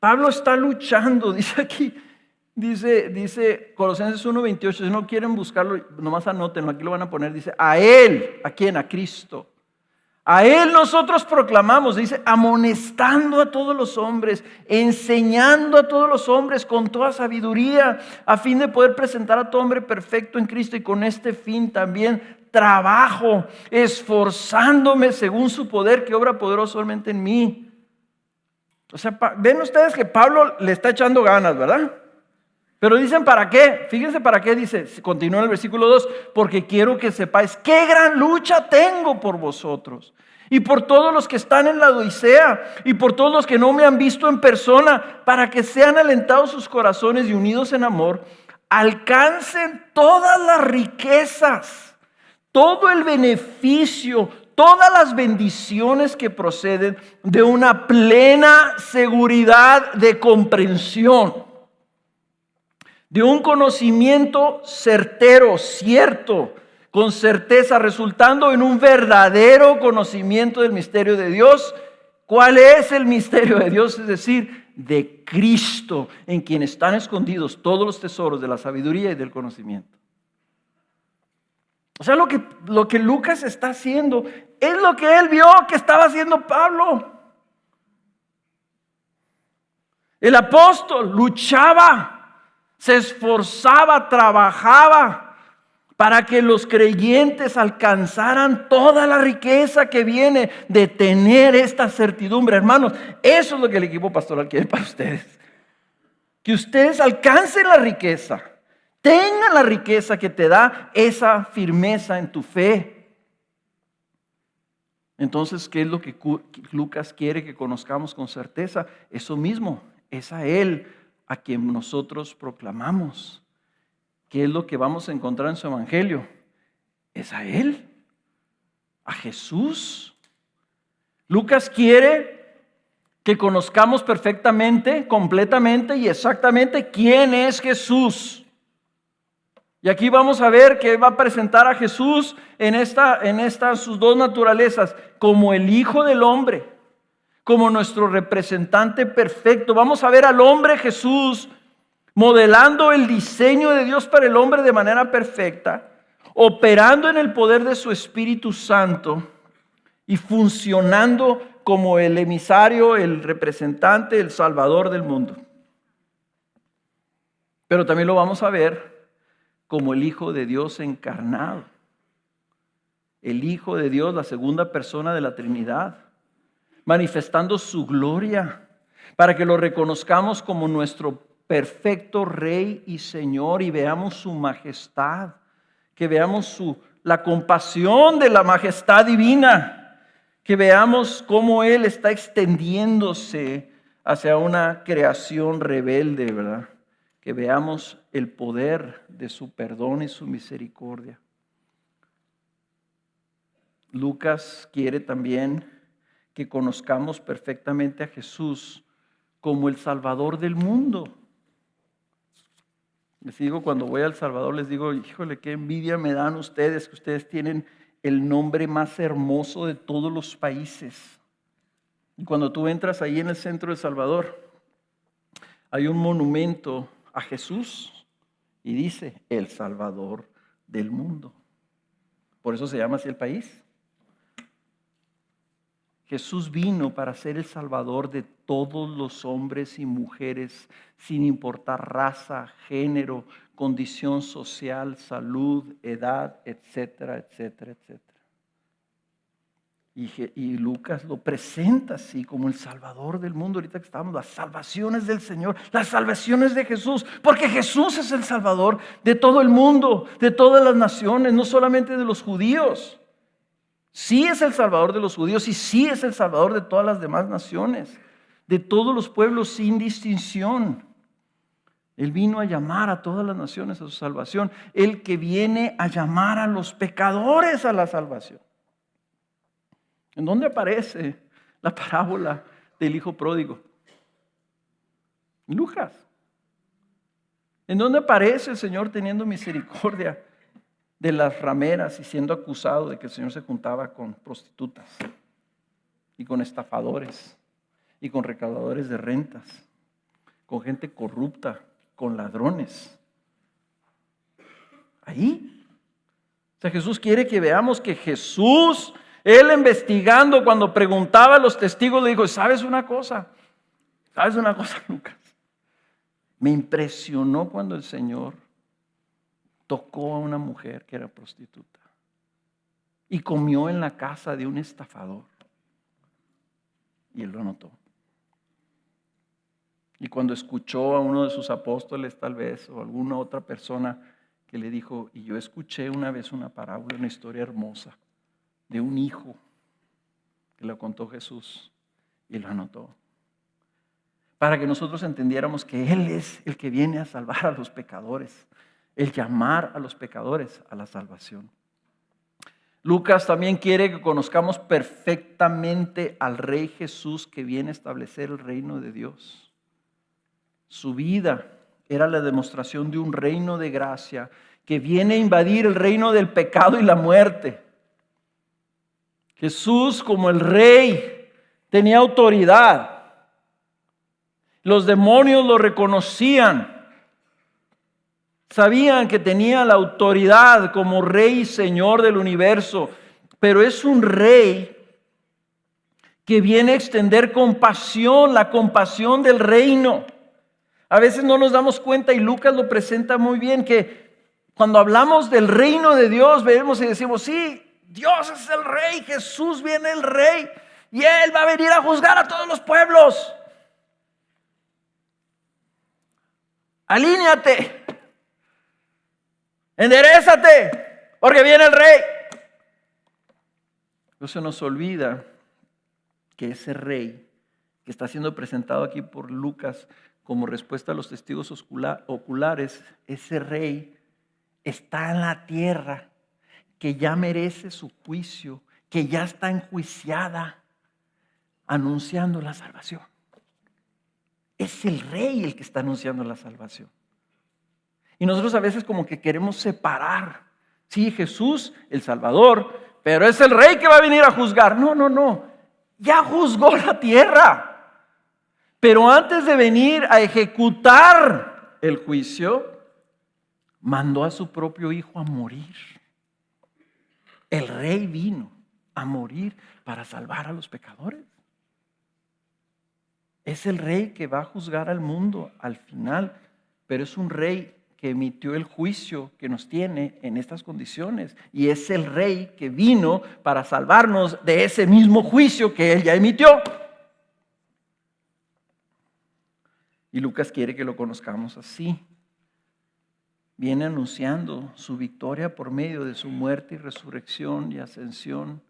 Pablo está luchando, dice aquí, dice Colosenses 1:28, si no quieren buscarlo, nomás anótenlo, aquí lo van a poner, dice, a Él, ¿a quién? A Cristo. A Él nosotros proclamamos, dice, amonestando a todos los hombres, enseñando a todos los hombres con toda sabiduría, a fin de poder presentar a todo hombre perfecto en Cristo, y con este fin también trabajo, esforzándome según su poder que obra poderosamente en mí. O sea, ven ustedes que Pablo le está echando ganas, ¿verdad? Pero dicen, ¿para qué? Fíjense para qué dice, continúa en el versículo 2, porque quiero que sepáis qué gran lucha tengo por vosotros y por todos los que están en la Odisea y por todos los que no me han visto en persona, para que sean alentados sus corazones y unidos en amor, alcancen todas las riquezas, todo el beneficio, todas las bendiciones que proceden de una plena seguridad de comprensión, de un conocimiento certero, cierto, con certeza, resultando en un verdadero conocimiento del misterio de Dios. ¿Cuál es el misterio de Dios? Es decir, de Cristo, en quien están escondidos todos los tesoros de la sabiduría y del conocimiento. O sea, lo que Lucas está haciendo es lo que él vio que estaba haciendo Pablo. El apóstol luchaba, se esforzaba, trabajaba para que los creyentes alcanzaran toda la riqueza que viene de tener esta certidumbre. Hermanos, eso es lo que el equipo pastoral quiere para ustedes. Que ustedes alcancen la riqueza, tengan la riqueza que te da esa firmeza en tu fe. Entonces, ¿qué es lo que Lucas quiere que conozcamos con certeza? Eso mismo, es a Él a quien nosotros proclamamos. ¿Qué es lo que vamos a encontrar en su evangelio? Es a Él, a Jesús. Lucas quiere que conozcamos perfectamente, completamente y exactamente quién es Jesús. Y aquí vamos a ver que va a presentar a Jesús en esta sus dos naturalezas, como el Hijo del Hombre, como nuestro representante perfecto. Vamos a ver al hombre Jesús modelando el diseño de Dios para el hombre de manera perfecta, operando en el poder de su Espíritu Santo y funcionando como el emisario, el representante, el salvador del mundo. Pero también lo vamos a ver como el Hijo de Dios encarnado. El Hijo de Dios, la segunda persona de la Trinidad, manifestando su gloria para que lo reconozcamos como nuestro perfecto Rey y Señor y veamos su majestad, que veamos la compasión de la majestad divina, que veamos cómo Él está extendiéndose hacia una creación rebelde, ¿verdad? Que veamos el poder de su perdón y su misericordia. Lucas quiere también que conozcamos perfectamente a Jesús como el Salvador del mundo. Les digo, cuando voy a El Salvador, les digo, híjole, qué envidia me dan ustedes, que ustedes tienen el nombre más hermoso de todos los países. Y cuando tú entras ahí en el centro de El Salvador, hay un monumento a Jesús y dice, el Salvador del mundo. Por eso se llama así el país. Jesús vino para ser el Salvador de todos los hombres y mujeres, sin importar raza, género, condición social, salud, edad, etcétera, etcétera, etcétera. Y Lucas lo presenta así como el Salvador del mundo. Ahorita que estamos, las salvaciones del Señor, las salvaciones de Jesús, porque Jesús es el Salvador de todo el mundo, de todas las naciones, no solamente de los judíos. Sí es el Salvador de los judíos y sí es el Salvador de todas las demás naciones, de todos los pueblos sin distinción. Él vino a llamar a todas las naciones a su salvación. El que viene a llamar a los pecadores a la salvación. ¿En dónde aparece la parábola del hijo pródigo? En Lucas. ¿En dónde aparece el Señor teniendo misericordia de las rameras y siendo acusado de que el Señor se juntaba con prostitutas y con estafadores y con recaudadores de rentas, con gente corrupta, con ladrones? Ahí. O sea, Jesús quiere que veamos que Jesús Él investigando, cuando preguntaba a los testigos, le dijo, ¿sabes una cosa? ¿Sabes una cosa, Lucas? Me impresionó cuando el Señor tocó a una mujer que era prostituta y comió en la casa de un estafador. Y él lo notó. Y cuando escuchó a uno de sus apóstoles tal vez, o alguna otra persona que le dijo, y yo escuché una vez una parábola, una historia hermosa, de un hijo que lo contó Jesús, y lo anotó. Para que nosotros entendiéramos que Él es el que viene a salvar a los pecadores, el llamar a los pecadores a la salvación. Lucas también quiere que conozcamos perfectamente al Rey Jesús que viene a establecer el reino de Dios. Su vida era la demostración de un reino de gracia que viene a invadir el reino del pecado y la muerte. Jesús, como el Rey, tenía autoridad. Los demonios lo reconocían. Sabían que tenía la autoridad como Rey y Señor del universo. Pero es un Rey que viene a extender compasión, la compasión del reino. A veces no nos damos cuenta, y Lucas lo presenta muy bien, que cuando hablamos del reino de Dios, vemos y decimos, sí, Dios es el Rey, Jesús viene el Rey, y Él va a venir a juzgar a todos los pueblos. Alíñate, enderézate, porque viene el Rey. No se nos olvida que ese Rey que está siendo presentado aquí por Lucas como respuesta a los testigos oculares, ese Rey está en la tierra, que ya merece su juicio, que ya está enjuiciada, anunciando la salvación. Es el Rey el que está anunciando la salvación. Y nosotros a veces como que queremos separar. Sí, Jesús, el Salvador, pero es el Rey que va a venir a juzgar. No. Ya juzgó la tierra. Pero antes de venir a ejecutar el juicio, mandó a su propio Hijo a morir. El Rey vino a morir para salvar a los pecadores. Es el Rey que va a juzgar al mundo al final, pero es un Rey que emitió el juicio que nos tiene en estas condiciones. Y es el Rey que vino para salvarnos de ese mismo juicio que Él ya emitió. Y Lucas quiere que lo conozcamos así. Viene anunciando su victoria por medio de su muerte y resurrección y ascensión.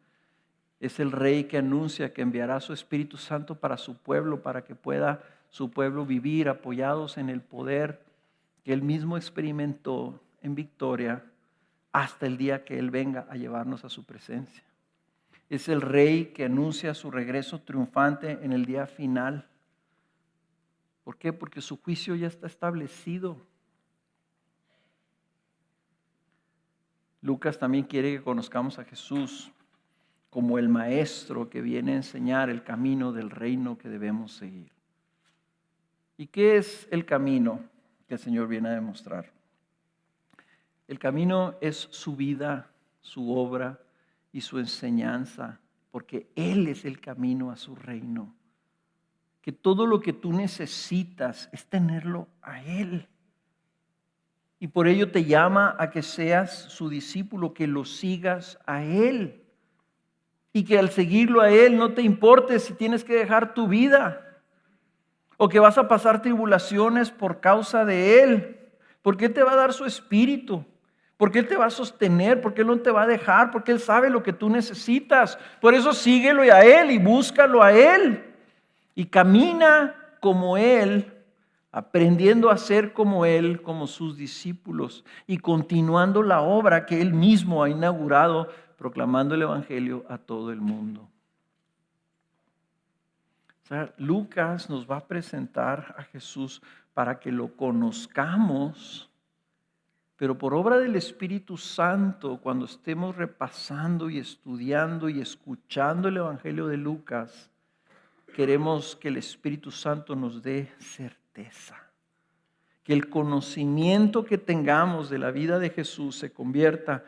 Es el Rey que anuncia que enviará su Espíritu Santo para su pueblo, para que pueda su pueblo vivir apoyados en el poder que Él mismo experimentó en victoria hasta el día que Él venga a llevarnos a su presencia. Es el Rey que anuncia su regreso triunfante en el día final. ¿Por qué? Porque su juicio ya está establecido. Lucas también quiere que conozcamos a Jesús como el maestro que viene a enseñar el camino del reino que debemos seguir. ¿Y qué es el camino que el Señor viene a demostrar? El camino es su vida, su obra y su enseñanza, porque Él es el camino a su reino. Que todo lo que tú necesitas es tenerlo a Él. Y por ello te llama a que seas su discípulo, que lo sigas a Él. Y que al seguirlo a Él no te importe si tienes que dejar tu vida o que vas a pasar tribulaciones por causa de Él. Porque Él te va a dar su espíritu. Porque Él te va a sostener, porque Él no te va a dejar, porque Él sabe lo que tú necesitas. Por eso síguelo a Él y búscalo a Él. Y camina como Él, aprendiendo a ser como Él, como sus discípulos, y continuando la obra que Él mismo ha inaugurado, proclamando el Evangelio a todo el mundo. O sea, Lucas nos va a presentar a Jesús para que lo conozcamos, pero por obra del Espíritu Santo, cuando estemos repasando y estudiando y escuchando el Evangelio de Lucas, queremos que el Espíritu Santo nos dé certeza. Que el conocimiento que tengamos de la vida de Jesús se convierta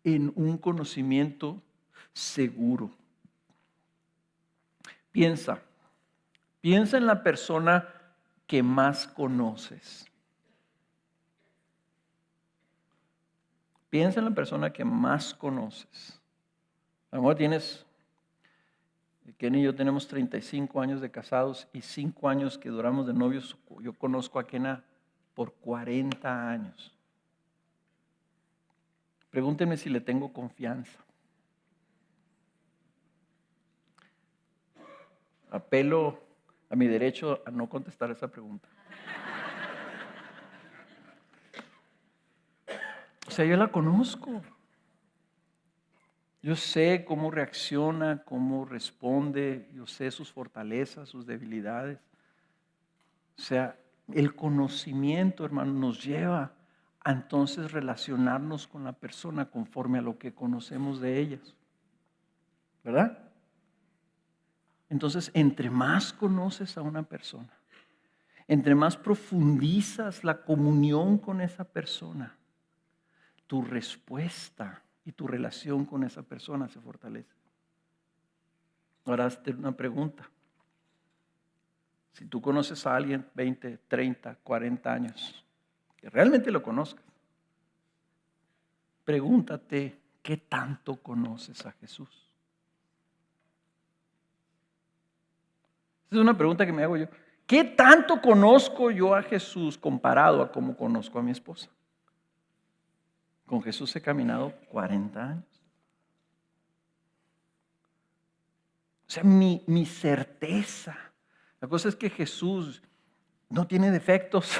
en un conocimiento seguro. Piensa en la persona que más conoces. Piensa en la persona que más conoces. A lo mejor Kenny y yo tenemos 35 años de casados y 5 años que duramos de novios. Yo conozco a Kena por 40 años. Pregúntenme si le tengo confianza. Apelo a mi derecho a no contestar esa pregunta. O sea, yo la conozco. Yo sé cómo reacciona, cómo responde, yo sé sus fortalezas, sus debilidades. O sea, el conocimiento, hermano, nos lleva a entonces relacionarnos con la persona conforme a lo que conocemos de ellas. ¿Verdad? Entonces, entre más conoces a una persona, entre más profundizas la comunión con esa persona, tu respuesta y tu relación con esa persona se fortalece. Ahora hazte una pregunta. Si tú conoces a alguien 20, 30, 40 años, que realmente lo conozcas, pregúntate, ¿qué tanto conoces a Jesús? Esa es una pregunta que me hago yo. ¿Qué tanto conozco yo a Jesús comparado a cómo conozco a mi esposa? Con Jesús he caminado 40 años. O sea, mi certeza. La cosa es que Jesús no tiene defectos,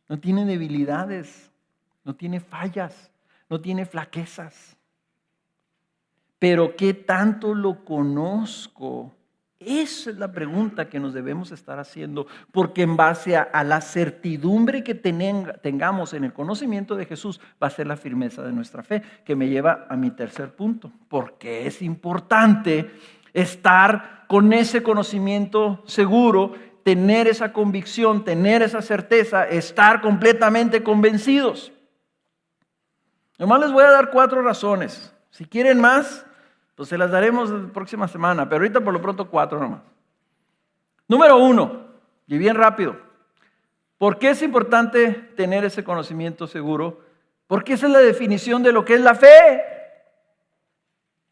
no tiene debilidades, no tiene fallas, no tiene flaquezas. Pero ¿qué tanto lo conozco? Esa es la pregunta que nos debemos estar haciendo, porque en base a la certidumbre que tengamos en el conocimiento de Jesús va a ser la firmeza de nuestra fe, que me lleva a mi tercer punto, porque es importante estar con ese conocimiento seguro, tener esa convicción, tener esa certeza, estar completamente convencidos. Nomás les voy a dar 4 razones. Si quieren más, pues se las daremos la próxima semana, pero ahorita por lo pronto 4 nomás. Número 1, y bien rápido. ¿Por qué es importante tener ese conocimiento seguro? Porque esa es la definición de lo que es la fe.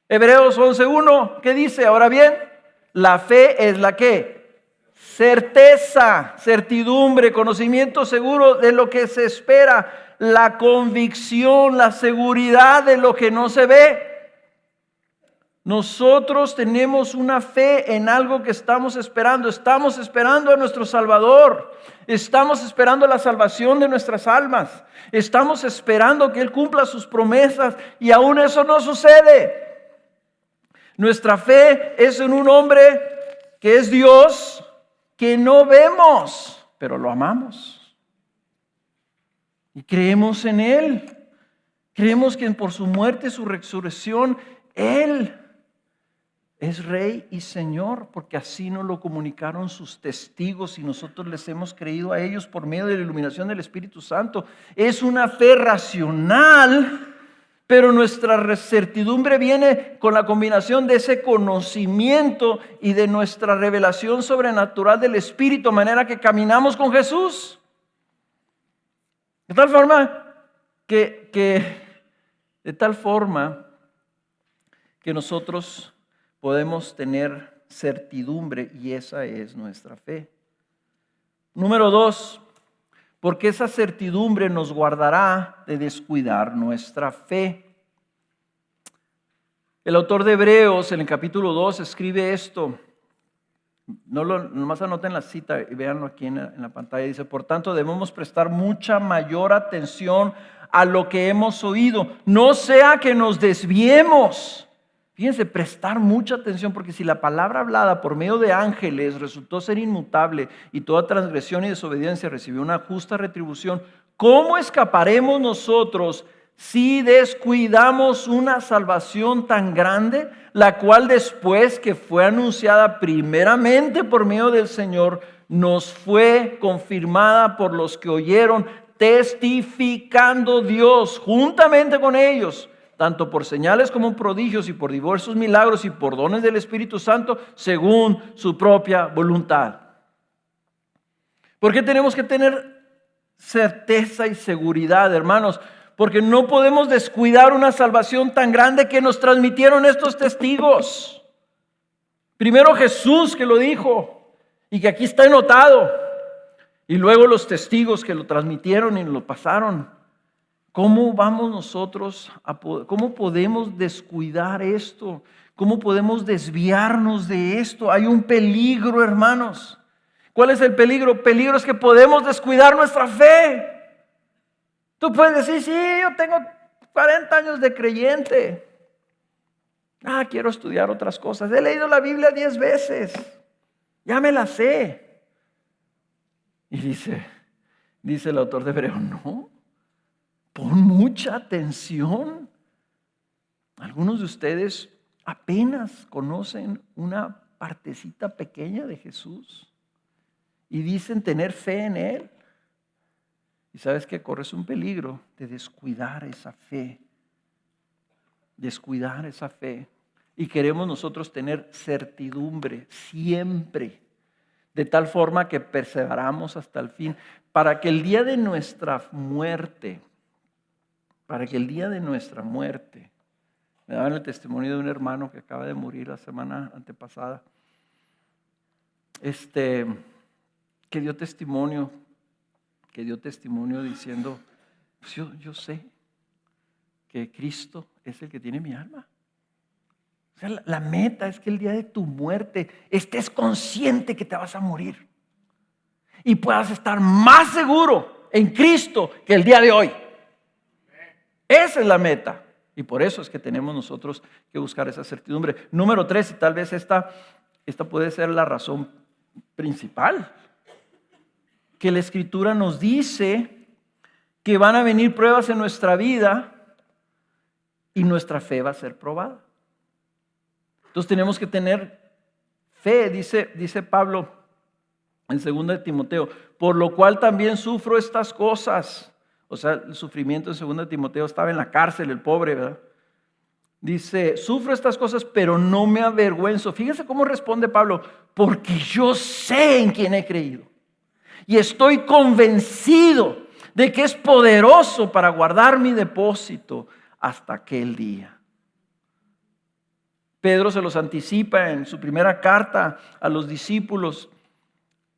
Hebreos 11:1, ¿qué dice? Ahora bien, la fe es la ¿qué? Certeza, certidumbre, conocimiento seguro de lo que se espera, la convicción, la seguridad de lo que no se ve. Nosotros tenemos una fe en algo que estamos esperando a nuestro Salvador, estamos esperando la salvación de nuestras almas, estamos esperando que Él cumpla sus promesas y aún eso no sucede. Nuestra fe es en un hombre que es Dios, que no vemos, pero lo amamos y creemos en Él. Creemos que por su muerte y su resurrección Él es Rey y Señor, porque así nos lo comunicaron sus testigos y nosotros les hemos creído a ellos por medio de la iluminación del Espíritu Santo. Es una fe racional, pero nuestra certidumbre viene con la combinación de ese conocimiento y de nuestra revelación sobrenatural del Espíritu, de manera que caminamos con Jesús. De tal forma que nosotros podemos tener certidumbre y esa es nuestra fe. Número 2, porque esa certidumbre nos guardará de descuidar nuestra fe. El autor de Hebreos en el capítulo 2 escribe esto. Nomás anoten la cita y véanlo aquí en la pantalla. Dice, por tanto debemos prestar mucha mayor atención a lo que hemos oído. No sea que nos desviemos. Fíjense, prestar mucha atención, porque si la palabra hablada por medio de ángeles resultó ser inmutable y toda transgresión y desobediencia recibió una justa retribución, ¿cómo escaparemos nosotros si descuidamos una salvación tan grande, la cual después que fue anunciada primeramente por medio del Señor, nos fue confirmada por los que oyeron, testificando Dios juntamente con ellos tanto por señales como prodigios y por diversos milagros y por dones del Espíritu Santo, según su propia voluntad. ¿Por qué tenemos que tener certeza y seguridad, hermanos? Porque no podemos descuidar una salvación tan grande que nos transmitieron estos testigos. Primero Jesús, que lo dijo y que aquí está anotado, y luego los testigos que lo transmitieron y lo pasaron. ¿Cómo vamos nosotros cómo podemos descuidar esto? ¿Cómo podemos desviarnos de esto? Hay un peligro, hermanos. ¿Cuál es el peligro? El peligro es que podemos descuidar nuestra fe. Tú puedes decir, sí, yo tengo 40 años de creyente. Quiero estudiar otras cosas. He leído la Biblia 10 veces. Ya me la sé. Y dice el autor de Hebreo, no. Pon mucha atención. Algunos de ustedes apenas conocen una partecita pequeña de Jesús y dicen tener fe en Él. Y sabes que corres un peligro de descuidar esa fe. Descuidar esa fe. Y queremos nosotros tener certidumbre siempre, de tal forma que perseveramos hasta el fin, para que el día de nuestra muerte, me daban el testimonio de un hermano que acaba de morir la semana antepasada, que dio testimonio diciendo, pues yo sé que Cristo es el que tiene mi alma. O sea, la meta es que el día de tu muerte estés consciente que te vas a morir y puedas estar más seguro en Cristo que el día de hoy. Esa es la meta. Y por eso es que tenemos nosotros que buscar esa certidumbre. Número 3, y tal vez esta puede ser la razón principal, que la Escritura nos dice que van a venir pruebas en nuestra vida y nuestra fe va a ser probada. Entonces tenemos que tener fe, dice Pablo en 2 de Timoteo, por lo cual también sufro estas cosas. O sea, el sufrimiento en 2 de Timoteo, estaba en la cárcel el pobre, ¿verdad? Dice, sufro estas cosas, pero no me avergüenzo. Fíjense cómo responde Pablo, porque yo sé en quién he creído. Y estoy convencido de que es poderoso para guardar mi depósito hasta aquel día. Pedro se los anticipa en su primera carta a los discípulos,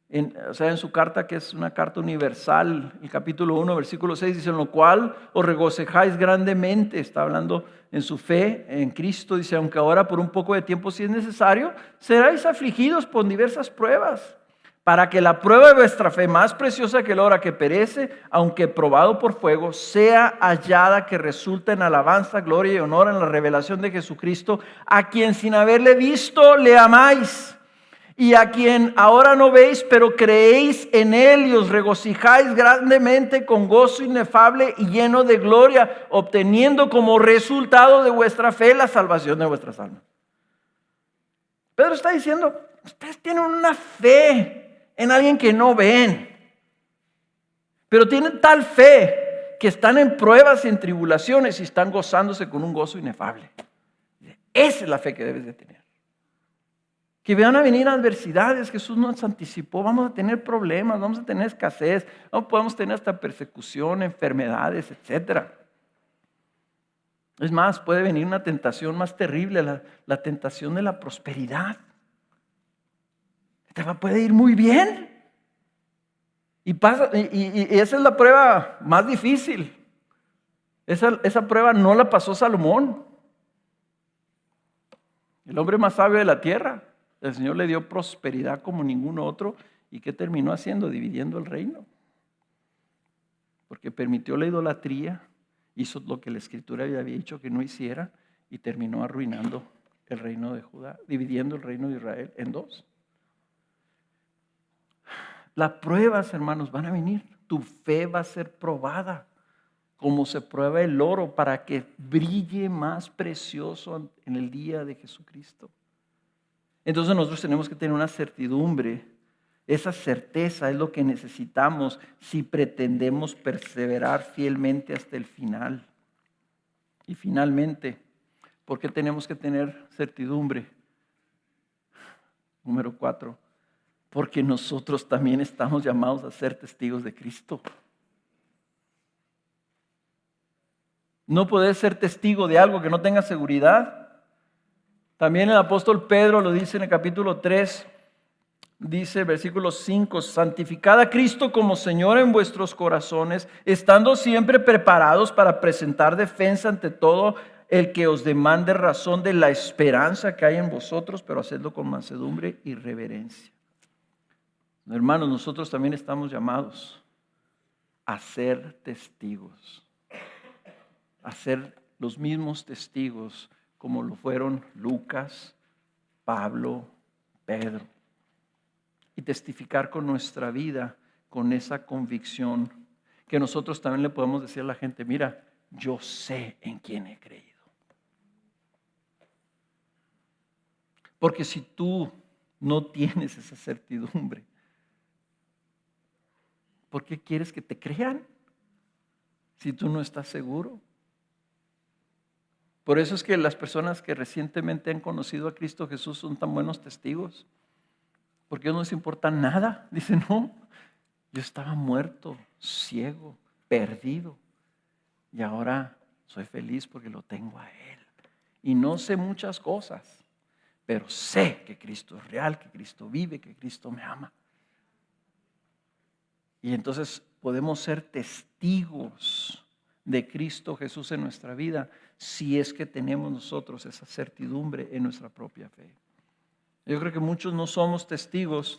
en su carta, que es una carta universal, el capítulo 1, versículo 6, dice, en lo cual os regocijáis grandemente. Está hablando en su fe en Cristo. Dice, aunque ahora por un poco de tiempo, si es necesario, seráis afligidos por diversas pruebas, para que la prueba de vuestra fe, más preciosa que el oro que perece, aunque probado por fuego, sea hallada que resulta en alabanza, gloria y honor en la revelación de Jesucristo, a quien sin haberle visto le amáis, y a quien ahora no veis, pero creéis en Él y os regocijáis grandemente con gozo inefable y lleno de gloria, obteniendo como resultado de vuestra fe la salvación de vuestras almas. Pedro está diciendo, ustedes tienen una fe en alguien que no ven, pero tienen tal fe que están en pruebas y en tribulaciones y están gozándose con un gozo inefable. Esa es la fe que debes de tener. Que van a venir adversidades, Jesús nos anticipó, vamos a tener problemas, vamos a tener escasez, podemos tener hasta persecución, enfermedades, etc. Es más, puede venir una tentación más terrible, la tentación de la prosperidad. Te puede ir muy bien. Y esa es la prueba más difícil. Esa prueba no la pasó Salomón, el hombre más sabio de la tierra. El Señor le dio prosperidad como ningún otro. ¿Y qué terminó haciendo? Dividiendo el reino. Porque permitió la idolatría, hizo lo que la Escritura había dicho que no hiciera y terminó arruinando el reino de Judá, dividiendo el reino de Israel en dos. Las pruebas, hermanos, van a venir. Tu fe va a ser probada, como se prueba el oro, para que brille más precioso en el día de Jesucristo. Entonces nosotros tenemos que tener una certidumbre. Esa certeza es lo que necesitamos si pretendemos perseverar fielmente hasta el final. Y finalmente, ¿por qué tenemos que tener certidumbre? Número 4, porque nosotros también estamos llamados a ser testigos de Cristo. No puedes ser testigo de algo que no tenga seguridad. También el apóstol Pedro lo dice en el capítulo 3, dice versículo 5, santificad a Cristo como Señor en vuestros corazones, estando siempre preparados para presentar defensa ante todo el que os demande razón de la esperanza que hay en vosotros, pero hacedlo con mansedumbre y reverencia. Hermanos, nosotros también estamos llamados a ser testigos, a ser los mismos testigos como lo fueron Lucas, Pablo, Pedro, y testificar con nuestra vida, con esa convicción, que nosotros también le podemos decir a la gente, mira, yo sé en quién he creído. Porque si tú no tienes esa certidumbre, ¿por qué quieres que te crean si tú no estás seguro? Por eso es que las personas que recientemente han conocido a Cristo Jesús son tan buenos testigos. Porque a ellos no les importa nada. Dicen, no, yo estaba muerto, ciego, perdido. Y ahora soy feliz porque lo tengo a Él. Y no sé muchas cosas, pero sé que Cristo es real, que Cristo vive, que Cristo me ama. Y entonces podemos ser testigos de Cristo Jesús en nuestra vida si es que tenemos nosotros esa certidumbre en nuestra propia fe. Yo creo que muchos no somos testigos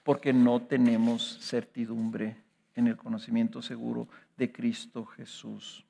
porque no tenemos certidumbre en el conocimiento seguro de Cristo Jesús.